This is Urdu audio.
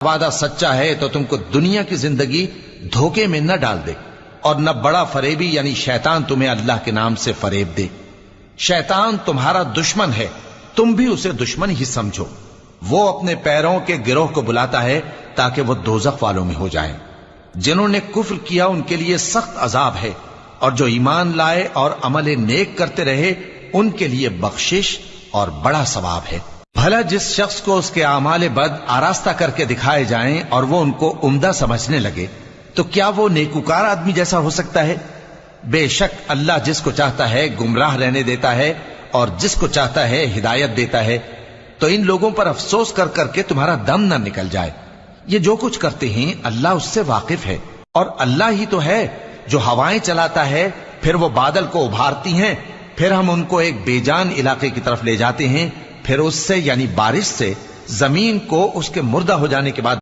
وعدہ سچا ہے تو تم کو دنیا کی زندگی دھوکے میں نہ ڈال دے، اور نہ بڑا فریبی یعنی شیطان تمہیں اللہ کے نام سے فریب دے۔ شیطان تمہارا دشمن ہے، تم بھی اسے دشمن ہی سمجھو۔ وہ اپنے پیروں کے گروہ کو بلاتا ہے تاکہ وہ دوزخ والوں میں ہو جائیں۔ جنہوں نے کفر کیا ان کے لیے سخت عذاب ہے، اور جو ایمان لائے اور عمل نیک کرتے رہے ان کے لیے بخشش اور بڑا ثواب ہے۔ بھلا جس شخص کو اس کے اعمال بد آراستہ کر کے دکھائے جائیں اور وہ ان کو عمدہ سمجھنے لگے تو کیا وہ نیکوکار آدمی جیسا ہو سکتا ہے؟ بے شک اللہ جس کو چاہتا ہے گمراہ رہنے دیتا ہے اور جس کو چاہتا ہے ہدایت دیتا ہے۔ تو ان لوگوں پر افسوس کر کر کے تمہارا دم نہ نکل جائے۔ یہ جو کچھ کرتے ہیں اللہ اس سے واقف ہے، اور اللہ ہی تو ہے جو ہوائیں چلاتا ہے، پھر وہ بادل کو ابھارتی ہیں، پھر ہم ان کو ایک بے جان علاقے کی طرف لے جاتے ہیں، پھر اس سے یعنی بارش سے زمین کو اس کے مردہ ہو جانے کے بعد